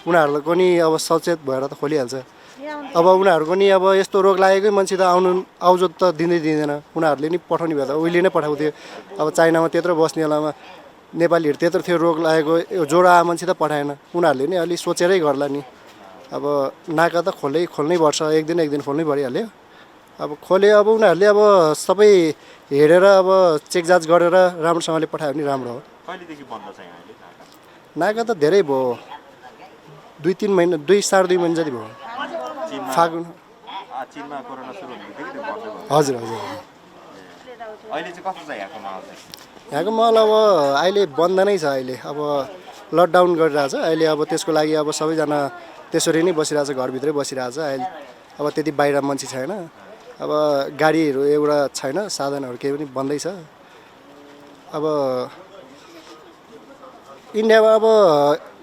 उनीहरूलाई पनि अब सचेत भएर त खोलिहाल्छ। अब उनीहरूको नि अब यस्तो रोग लागेकै मान्छे त आउजो त दिँदैन। उनीहरूले नि पठाउने भए त उहिले नै पठाउँथ्यो। अब चाइनामा त्यत्रो बस्ने बेलामा नेपालीहरू त्यत्रो थियो, रोग लागेको ज्वरो आए मान्छे त पठाएन। उनीहरूले नि अलि सोचेरै गर्ला नि। अब नाका त खोल्नै पर्छ, एक दिन खोल्नै परिहाल्यो। अब खोल्यो, अब उनीहरूले अब सबै हेरेर अब चेक जाँच गरेर राम्रोसँगले पठायो भने राम्रो हो। कहिलेदेखि बन्द छ यहाँ अहिले नाका त धेरै भयो, 2-3 महिना, 2-2.5 महिना जति भयो। फागुन चीनमा कोरोना सुरु हुँदैदेखि त्यो बन्द भयो। हजुर। अहिले चाहिँ कस्तो छ यहाँको माहौल चाहिँ? यहाँको माहौल अब अहिले बन्द नै छ। अहिले अब लकडाउन गरिरहेछ। अहिले अब त्यसको लागि अब सबैजना त्यसरी नै बसिरहेछ, घरभित्रै बसिरहेछ। अहिले अब त्यति बाहिर मान्छे छैन। अब गाडीहरू एउटा छैन, साधनहरू केही पनि बन्दै छ। अब इन्डियामा अब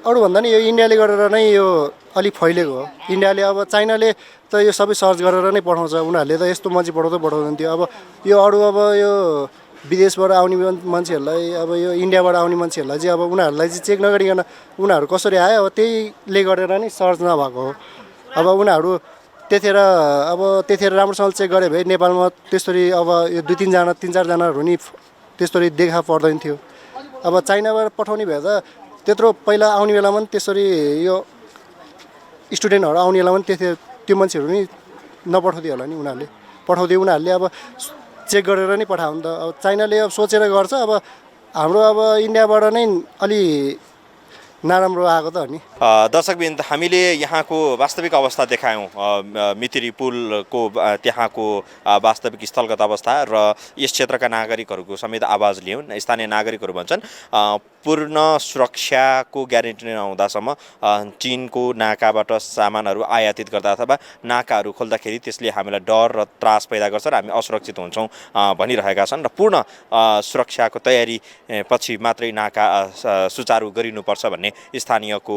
अरूभन्दा नि यो इन्डियाले गरेर नै यो अलिक फैलिएको हो। इन्डियाले अब चाइनाले त यो सबै सर्च गरेर नै पठाउँछ। उनीहरूले त यस्तो मान्छे पठाउँदैन थियो। अब यो अरू अब यो विदेशबाट आउने मान्छेहरूलाई, अब यो इन्डियाबाट आउने मान्छेहरूलाई चाहिँ अब उनीहरूलाई चाहिँ चेक नगरिकन उनीहरू कसरी आयो, अब त्यहीले गरेर नै सर्च नभएको हो। अब उनीहरू त्यतिखेर राम्रोसँग चेक गरे भए नेपालमा त्यसरी अब यो 2-3-4जनाहरू नि त्यसरी देखा पर्दैन थियो। अब चाइनाबाट पठाउने भए त त्यत्रो पहिला आउने बेलामा पनि त्यसरी यो स्टुडेन्टहरू आउने बेलामा पनि त्यो मान्छेहरू नि नपठाउँथ्यो होला नि। उनीहरूले पठाउँथ्यो, उनीहरूले अब चेक गरेर नै पठायो नि त। अब चाइनाले अब सोचेर गर्छ। अब हाम्रो अब इन्डियाबाट नै अलि नराम्रो आएको त हो नि। दर्शकबिन्द, हामीले यहाँको वास्तविक अवस्था देखायौँ, मितिरी पुलको त्यहाँको वास्तविक स्थलगत अवस्था र यस क्षेत्रका नागरिकहरूको समेत आवाज लियौँ। स्थानीय नागरिकहरू भन्छन् पूर्ण सुरक्षाको ग्यारेन्टी नहुँदासम्म चीनको नाकाबाट सामानहरू आयातित गर्दा अथवा नाकाहरू खोल्दाखेरि त्यसले हामीलाई डर र त्रास पैदा गर्छ र हामी असुरक्षित हुन्छौँ भनिरहेका छन्। र पूर्ण सुरक्षाको तयारी पछि मात्रै नाका सुचारू गरिनुपर्छ भन्ने स्थानीयको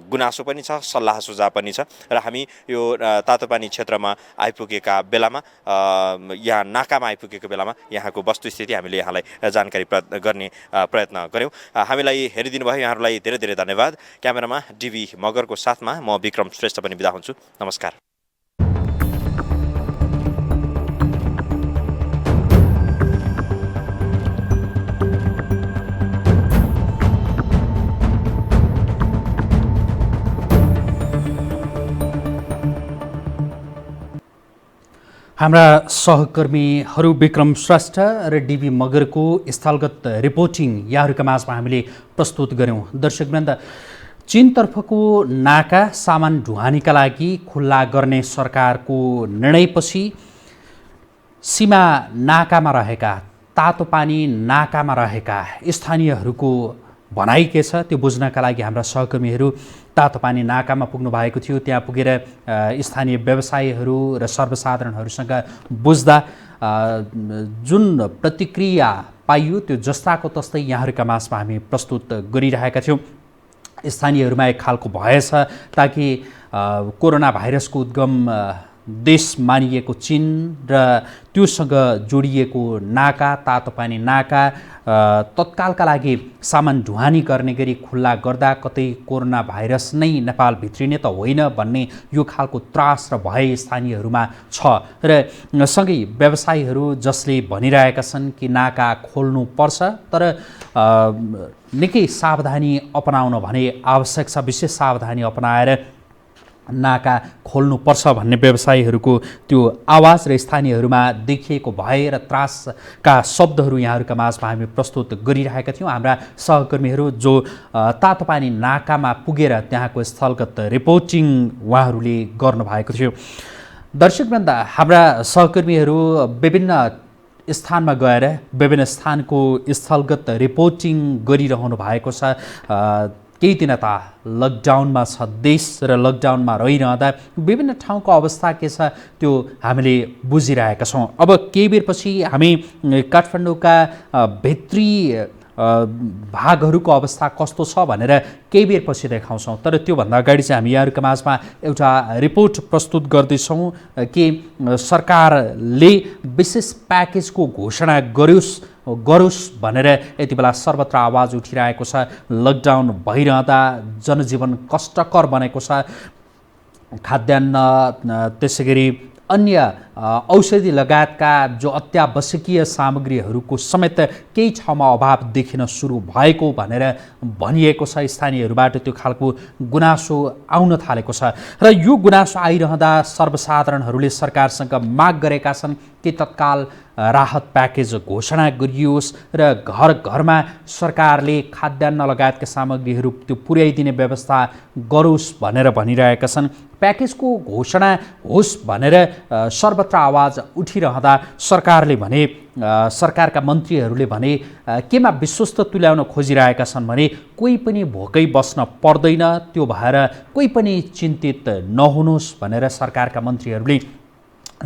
गुनासो पनि छ, सल्लाह सुझाव पनि छ। र हामी यो तातोपानी क्षेत्रमा आइपुगेका बेलामा, यहाँ नाकामा आइपुगेको बेलामा यहाँको वस्तुस्थिति हामीले यहाँलाई जानकारी गर्ने प्रयत्न गऱ्यौँ। हामीलाई हेरिदिनु भयो, यहाँहरूलाई धेरै धेरै धन्यवाद। क्यामेरामा डिबी मगरको साथमा म विक्रम श्रेष्ठ पनि बिदा हुन्छु। नमस्कार। हाम्रा सहकर्मीहरू विक्रम श्रेष्ठ र डिबी मगरको स्थलगत रिपोर्टिङ यहाँहरूका माझमा हामीले प्रस्तुत गऱ्यौँ। दर्शकवृन्द, चीनतर्फको नाका सामान ढुवानीका लागि खुल्ला गर्ने सरकारको निर्णयपछि सीमा नाकामा रहेका, तातो पानी नाकामा रहेका स्थानीयहरूको भनाइ के छ त्यो बुझ्नका लागि हाम्रा सहकर्मीहरू तातो पानी नाकामा पुग्नु भएको थियो। त्यहाँ पुगेर स्थानीय व्यवसायीहरू र सर्वसाधारणहरूसँग बुझ्दा जुन प्रतिक्रिया पाइयो त्यो जस्ताको तस्तै यहाँहरूका माझमा हामी प्रस्तुत गरिरहेका थियौँ। स्थानीयहरूमा एक खालको भय छ ताकि कोरोना भाइरसको उद्गम देश मानिएको चीन र त्योसँग जोडिएको नाका, तातो पानी नाका तत्कालका लागि सामान ढुवानी गर्ने गरी खुल्ला गर्दा कतै कोरोना भाइरस नै नेपाल भित्रिने त होइन भन्ने यो खालको त्रास र भय स्थानीयहरूमा छ। र सँगै व्यवसायीहरू जसले भनिरहेका छन् कि नाका खोल्नुपर्छ तर निकै सावधानी अपनाउन भने आवश्यक छ, विशेष सावधानी अपनाएर नाका खोल्नुपर्छ भन्ने व्यवसायीहरूको त्यो आवाज र स्थानीयहरूमा देखिएको भय र त्रासका शब्दहरू यहाँहरूका माझमा हामी प्रस्तुत गरिरहेका थियौँ। हाम्रा सहकर्मीहरू जो तातो पानी नाकामा पुगेर त्यहाँको स्थलगत रिपोर्टिङ उहाँहरूले गर्नुभएको थियो। दर्शकवृन्द, हाम्रा सहकर्मीहरू विभिन्न स्थानमा गएर विभिन्न स्थानको स्थलगत रिपोर्टिङ गरिरहनु भएको छ। केही दिन त लकडाउनमा छ देश र लकडाउनमा रहिरहँदा विभिन्न ठाउँको अवस्था के छ त्यो हामीले बुझिरहेका छौँ। अब केही बेरपछि हामी काठमाडौँका भित्री भागहरूको अवस्था कस्तो छ भनेर केही बेरपछि देखाउँछौँ। तर त्योभन्दा अगाडि चाहिँ हामी यहाँहरूका माझमा एउटा रिपोर्ट प्रस्तुत गर्दैछौँ कि सरकारले विशेष प्याकेजको घोषणा गरोस् भनेर यति बेला सर्वत्र आवाज उठिरहेको छ। लकडाउन भइरहँदा जनजीवन कष्टकर बनेको छ। खाद्यान्न, त्यसै गरी अन्य औषधि लगायतका जो अत्यावश्यकीय सामग्रीहरूको समेत केही ठाउँमा अभाव देखिन सुरु भएको भनेर भनिएको छ। स्थानीयहरूबाट त्यो खालको गुनासो आउन थालेको छ र यो गुनासो आइरहँदा सर्वसाधारणहरूले सरकारसँग माग गरेका छन् कि तत्काल राहत प्याकेज घोषणा गरियोस् र घर घरमा सरकारले खाद्यान्न लगायतका सामग्रीहरू त्यो पुर्याइदिने व्यवस्था गरोस् भनेर भनिरहेका छन्। प्याकेजको घोषणा होस् भनेर सर्वत्र आवाज उठिरहँदा सरकारले भने, सरकारका मन्त्रीहरूले भने केमा विश्वस्त तुल्याउन खोजिरहेका छन् भने कोही पनि भोकै बस्न पर्दैन, त्यो भएर कोही पनि चिन्तित नहुनुहोस् भनेर सरकारका मन्त्रीहरूले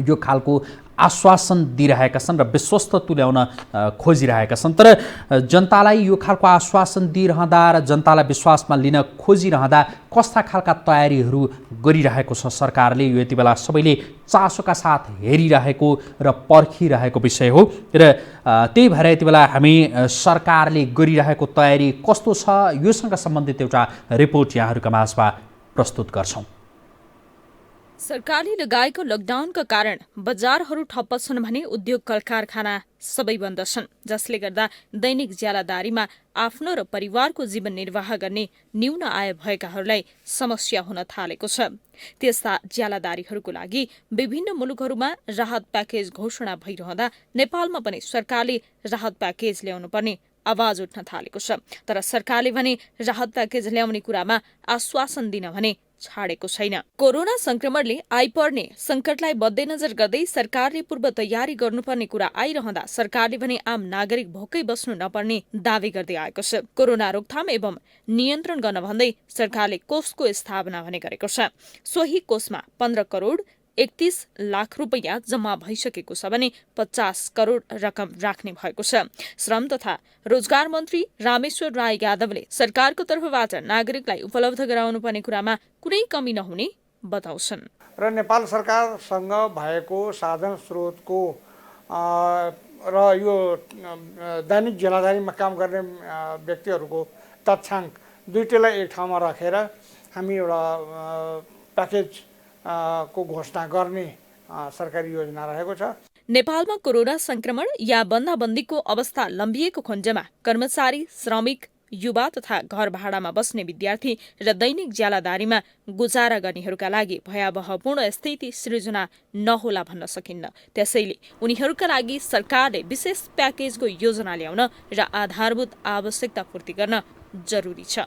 यो खालको आश्वासन दिइरहेका छन् र विश्वस्त तुल्याउन खोजिरहेका छन्। तर जनतालाई यो खालको आश्वासन दिइरहँदा र जनतालाई विश्वासमा लिन खोजिरहँदा कस्ता खालका तयारीहरू गरिरहेको छ सरकारले, यो यति बेला सबैले चासोका साथ हेरिरहेको र पर्खिरहेको विषय हो। र त्यही भएर यति बेला हामी सरकारले गरिरहेको तयारी कस्तो छ योसँग सम्बन्धित एउटा रिपोर्ट यहाँहरूका माझमा प्रस्तुत गर्छौँ। सरकारले लगाएको लकडाउनका कारण बजारहरू ठप्प छन् भने उद्योग कल कारखाना सबै बन्द छन्, जसले गर्दा दैनिक ज्यालादारीमा आफ्नो र परिवारको जीवन निर्वाह गर्ने न्यून आय भएकाहरूलाई समस्या हुन थालेको छ। त्यस्ता ज्यालादारीहरूको लागि विभिन्न मुलुकहरूमा राहत प्याकेज घोषणा भइरहँदा नेपालमा पनि सरकारले राहत प्याकेज ल्याउनुपर्ने आवाज उठ्न थालेको छ। तर सरकारले भने राहत प्याकेज ल्याउने कुरामा आश्वासन दिन भने छाडेको छैन। कोरोना संक्रमणले आइपर्ने संकटलाई मध्यनजर गर्दै सरकारले पूर्व तयारी गर्नुपर्ने कुरा आइरहँदा सरकारले भने आम नागरिक भोकै बस्नु नपर्ने दावी गर्दै आएको छ। कोरोना रोकथाम एवं नियन्त्रण गर्न भन्दै सरकारले कोषको स्थापना भने गरेको छ। सोही कोषमा 15 करोड 31 लाख रुपैयाँ जम्मा भइसकेको छ भने 50 करोड रकम राख्ने भएको छ। श्रम तथा रोजगार मन्त्री रामेश्वर राय यादवले सरकारको तर्फबाट नागरिकलाई उपलब्ध गराउनुपर्ने कुरामा कुनै कमी नहुने बताउँछन्। र नेपाल सरकारसँग भएको साधन स्रोतको र यो दैनिक जिम्मेदारीमा काम गर्ने व्यक्तिहरूको तथ्याङ्क दुईटैलाई एक ठाउँमा राखेर हामी एउटा प्याकेज को घोषणा गर्ने सरकारी योजना रहेको छ। नेपालमा कोरोना संक्रमण या बन्दाबन्दीको अवस्था लम्बिएको खण्डमा कर्मचारी, श्रमिक, युवा तथा घर भाडामा बस्ने विद्यार्थी र दैनिक ज्यालादारीमा गुजारा गर्नेहरूका लागि भयावहपूर्ण स्थिति सृजना नहोला भन्न सकिन्न। त्यसैले उनीहरूका लागि सरकारले विशेष प्याकेजको योजना ल्याउन र आधारभूत आवश्यकता पूर्ति गर्न जरुरी छ।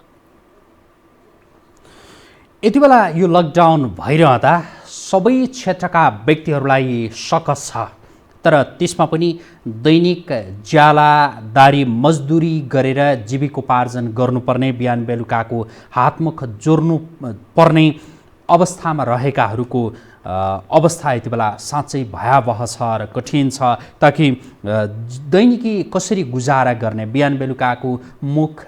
यति बेला यो लकडाउन भइरहँदा सबै क्षेत्रका व्यक्तिहरूलाई सकस छ, तर त्यसमा पनि दैनिक ज्यालादारी मजदुरी गरेर जीविकोपार्जन गर्नुपर्ने, बिहान बेलुकाको हातमुख जोड्नु पर्ने अवस्थामा रहेकाहरूको अवस्था यति बेला साँच्चै भयावह छ र कठिन छ। ताकि दैनिकी कसरी गुजारा गर्ने, बिहान बेलुकाको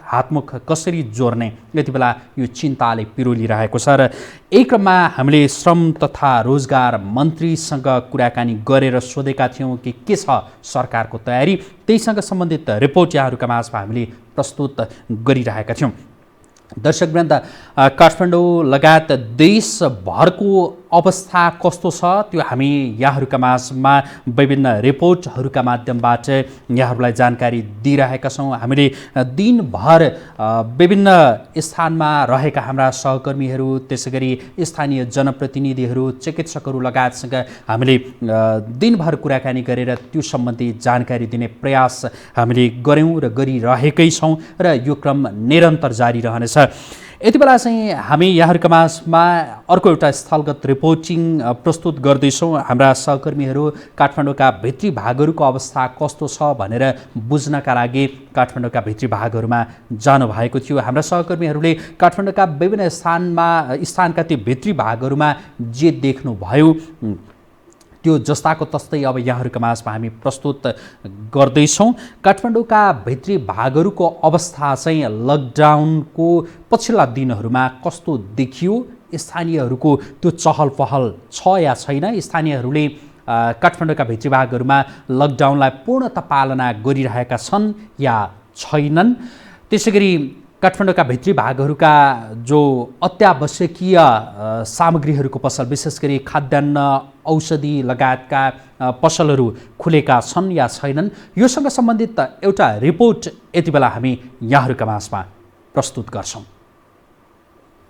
हातमुख कसरी जोड्ने, यति बेला यो चिन्ताले पिरोलिरहेको छ। र यही क्रममा हामीले श्रम तथा रोजगार मन्त्रीसँग कुराकानी गरेर सोधेका थियौँ कि के छ सरकारको तयारी। त्यहीसँग सम्बन्धित रिपोर्ट यहाँहरूका माझमा हामीले प्रस्तुत गरिरहेका थियौँ। दर्शकवृन्द, काठमाडौँ लगायत देशभरको अवस्था कस्तो छ त्यो हामी यहाँहरूका माझमा विभिन्न रिपोर्टहरूका माध्यमबाट यहाँहरूलाई जानकारी दिइरहेका छौँ। हामीले दिनभर विभिन्न स्थानमा रहेका हाम्रा सहकर्मीहरू, त्यसै गरी स्थानीय जनप्रतिनिधिहरू, चिकित्सकहरू लगायतसँग हामीले दिनभर कुराकानी गरेर त्यो सम्बन्धी जानकारी दिने प्रयास हामीले गऱ्यौँ र गरिरहेकै छौँ र यो क्रम निरन्तर जारी रहनेछ। यति बेला चाहिँ हामी यहाँहरूका माझमा अर्को एउटा स्थलगत रिपोर्टिङ प्रस्तुत गर्दैछौँ। हाम्रा सहकर्मीहरू काठमाडौँका भित्री भागहरूको अवस्था कस्तो छ भनेर बुझ्नका लागि काठमाडौँका भित्री भागहरूमा जानुभएको थियो। हाम्रा सहकर्मीहरूले काठमाडौँका विभिन्न स्थानका ती भित्री भागहरूमा जे देख्नुभयो त्यो जस्ताको तस्तै अब यहाँहरूका माझमा हामी प्रस्तुत गर्दैछौँ। काठमाडौँका भित्री भागहरूको अवस्था चाहिँ लकडाउनको पछिल्ला दिनहरूमा कस्तो देखियो, स्थानीयहरूको त्यो चहल पहल छ या छैन, स्थानीयहरूले काठमाडौँका भित्री भागहरूमा लकडाउनलाई पूर्णतः पालना गरिरहेका छन् या छैनन्। त्यसै गरी काठमाडौँका भित्री भागहरूका जो अत्यावश्यकीय सामग्रीहरूको पसल, विशेष गरी खाद्यान्न, औषधि लगायतका पसलहरू खुलेका छन् या छैनन्, योसँग सम्बन्धित एउटा रिपोर्ट यति बेला हामी यहाँहरूका माझमा प्रस्तुत गर्छौँ।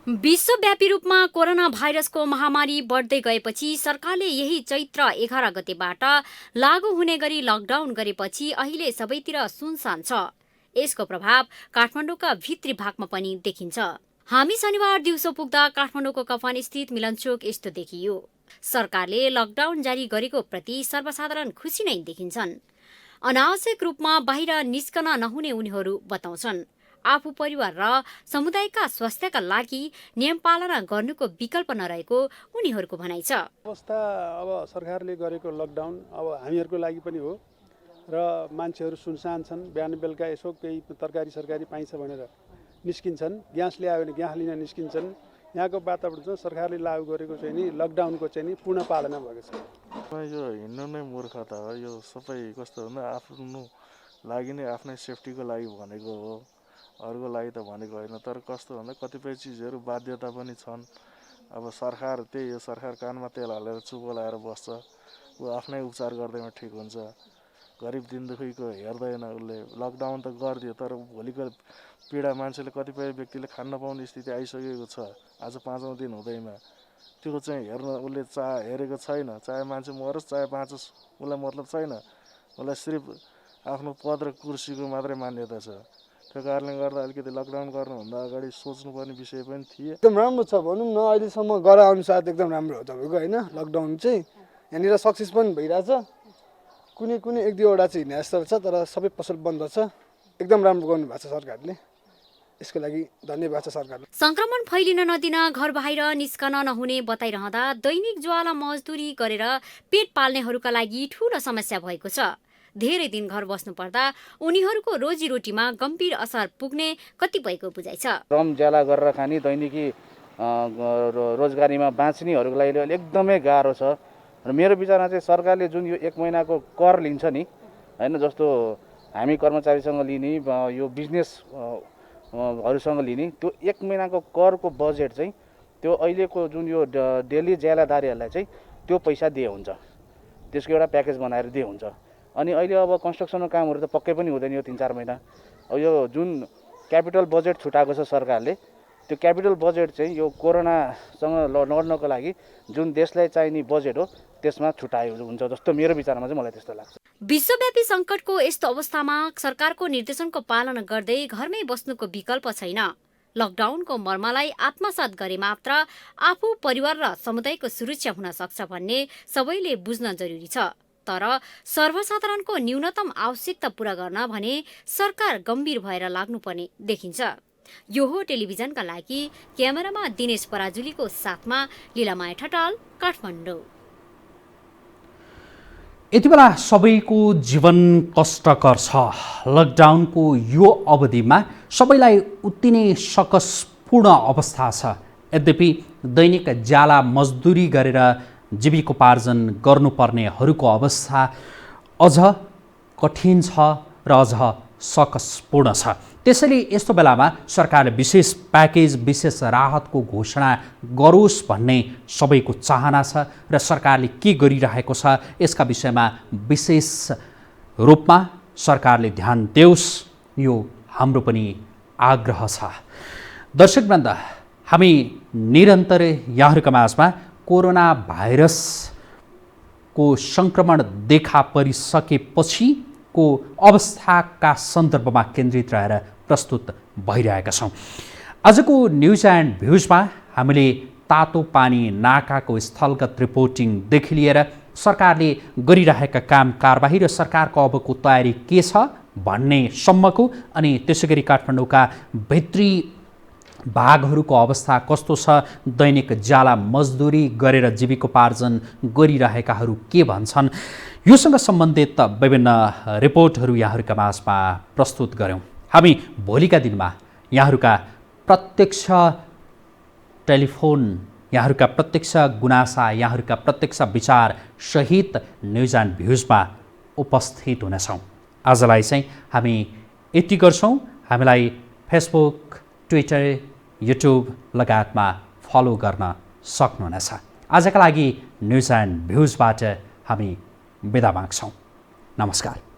विश्वव्यापी रूपमा कोरोना भाइरसको महामारी बढ्दै गएपछि सरकारले यही चैत्र 11 गतेबाट लागू हुने गरी लकडाउन गरेपछि अहिले सबैतिर सुनसान छ। यसको प्रभाव काठमाडौँका भित्री भागमा पनि देखिन्छ। हामी शनिबार दिउँसो पुग्दा काठमाडौँको कफान स्थित मिलनचोक यस्तो देखियो। सरकारले लकडाउन जारी गरेको प्रति सर्वसाधारण खुसी नै देखिन्छन्। अनावश्यक रूपमा बाहिर निस्कन नहुने उनीहरू बताउँछन्। आफू परिवार र समुदायका स्वास्थ्यका लागि नियम पालना गर्नुको विकल्प नरहेको उनीहरूको भनाइ छ। अवस्था अब सरकारले गरेको लकडाउन अब हामीहरूको लागि पनि हो र मान्छेहरू सुनसान छन्। बिहान बेलुका यसो केही तरकारी सरकारी पाइन्छ भनेर निस्किन्छन्, ग्यास ल्यायो भने ग्यास लिन निस्किन्छन्। यहाँको वातावरण चाहिँ सरकारले लागू गरेको चाहिँ नि लकडाउनको चाहिँ नि पूर्ण पालना भएको छ। यो हिँड्नु नै मूर्खता हो। यो सबै कस्तो भन्दा आफ्नो लागि नै आफ्नै सेफ्टीको लागि भनेको हो, अरूको लागि त भनेको होइन। तर कस्तो भन्दा कतिपय चिजहरू बाध्यता पनि छन्। अब सरकार त्यही हो, सरकार कानमा तेल हालेर चुपो लगाएर बस्छ, ऊ आफ्नै उपचार गर्दैमा ठिक हुन्छ। गरिब दिन दुखीको हेर्दैन उसले। लकडाउन त गरिदियो तर भोलिको पीडा मान्छेले कतिपय व्यक्तिले खान नपाउने स्थिति आइसकेको छ आज 5औं दिन हुँदैमा। त्यो चाहिँ हेर्न उसले हेरेको छैन। चाहे मान्छे मरोस् चाहे बाँचोस् उसलाई मतलब छैन। उसलाई सिर्फ आफ्नो पद र कुर्सीको मात्रै मान्यता छ। त्यो कारणले गर्दा अलिकति लकडाउन गर्नुभन्दा अगाडि सोच्नुपर्ने विषय पनि थिए। एकदम राम्रो छ भनौँ न, अहिलेसम्म गरे अनुसार एकदम राम्रो हो तपाईँको होइन। लकडाउन चाहिँ यहाँनिर सक्सेस पनि भइरहेछ। कुनै एक दुईवटा चाहिँ हिँड्ने जस्तो छ, तर सबै पसल बन्द छ। एकदम राम्रो गर्नुभएको छ सरकारले, यसको लागि धन्यवाद छ सरकारलाई। संक्रमण फैलिन नदिन घर बाहिर निस्कन नहुने बताइरहँदा दैनिक ज्वाला मजदुरी गरेर पेट पाल्नेहरूका लागि ठूलो समस्या भएको छ। धेरै दिन घर बस्नु पर्दा उनीहरूको रोजीरोटीमा गम्भीर असर पुग्ने कतिपयको बुझाइ छ। श्रम ज्याला गरेर खाने दैनिकी रोजगारीमा बाँच्नेहरूको लागि एकदमै गाह्रो छ। र मेरो विचारमा चाहिँ सरकारले जुन यो 1 महिनाको कर लिन्छ नि होइन, जस्तो हामी कर्मचारीसँग लिने यो बिजनेस हरूसँग लिने त्यो 1 महिनाको करको बजेट चाहिँ त्यो अहिलेको जुन यो डेली ज्यालादारीहरूलाई चाहिँ त्यो पैसा दिए हुन्छ। त्यसको एउटा प्याकेज बनाएर दिए हुन्छ। अनि अहिले अब कन्स्ट्रक्सनको कामहरू त पक्कै पनि हुँदैन यो 3-4 महिना। अब यो जुन क्यापिटल बजेट छुटाएको छ सरकारले। त्यो क्यापिटल बजेट चाहिँ यो कोरोनासँग लड्नको लागि जुन देशलाई चाहिने बजेट हो त्यसमा छुटायो हुन्छ जस्तो मेरो विचारमा चाहिँ मलाई त्यस्तो लाग्छ। विश्वव्यापी सङ्कटको यस्तो अवस्थामा सरकारको निर्देशनको पालना गर्दै घरमै बस्नुको विकल्प छैन। लकडाउनको मर्मलाई आत्मसात गरे मात्र आफू परिवार र समुदायको सुरक्षा हुन सक्छ भन्ने सबैले बुझ्न जरुरी छ। तर सर्वसाधारणको न्यूनतम आवश्यकता पूरा गर्न भने सरकार गम्भीर भएर लाग्नुपर्ने देखिन्छ। यो हो टेलिभिजनका लागि क्यामेरामा दिनेश पराजुलीको साथमा लीलामाया ठटाल, काठमाडौँ। यति बेला सबैको जीवन कष्टकर छ। लकडाउनको यो अवधिमा सबैलाई उत्ति नै सकसपूर्ण अवस्था छ। यद्यपि दैनिक ज्याला मजदुरी गरेर जीविकोपार्जन गर्नुपर्नेहरूको अवस्था अझ कठिन छ र अझ सकसपूर्ण छ। त्यसैले यस्तो बेलामा सरकारले विशेष प्याकेज, विशेष राहतको घोषणा गरोस् भन्ने सबैको चाहना छ र सरकारले के गरिरहेको छ यसका विषयमा विशेष रूपमा सरकारले ध्यान देओस्, यो हाम्रो पनि आग्रह छ। दर्शकवृन्द, हामी निरन्तरै यहाँहरूका माझमा कोरोना भाइरसको सङ्क्रमण देखा परिसकेपछिको अवस्थाका सन्दर्भमा केन्द्रित रहेर प्रस्तुत भइरहेका छौँ। आजको न्युज एन्ड भ्युजमा हामीले तातो पानी नाकाको स्थलगत रिपोर्टिङदेखि लिएर सरकारले गरिरहेका काम कारबाही र सरकारको अबको तयारी के छ भन्ने सम्मको, अनि त्यसै गरी काठमाडौँका भित्री भागहरूको अवस्था कस्तो छ, दैनिक ज्याला मजदुरी गरेर जीविकोपार्जन गरिरहेकाहरू के भन्छन्, योसँग सम्बन्धित विभिन्न रिपोर्टहरू यहाँहरूका माझमा प्रस्तुत गऱ्यौँ। हामी भोलिका दिनमा यहाँहरूका प्रत्यक्ष टेलिफोन, यहाँहरूका प्रत्यक्ष गुनासा, यहाँहरूका प्रत्यक्ष विचार सहित न्युज एन्ड भ्युजमा उपस्थित हुनेछौँ। आजलाई चाहिँ हामी यति गर्छौँ। हामीलाई फेसबुक, ट्विटर, युट्युब लगायतमा फलो गर्न सक्नुहुनेछ। आजका लागि न्युज एन्ड भ्युजबाट हामी बिदा माग्छौँ। नमस्कार।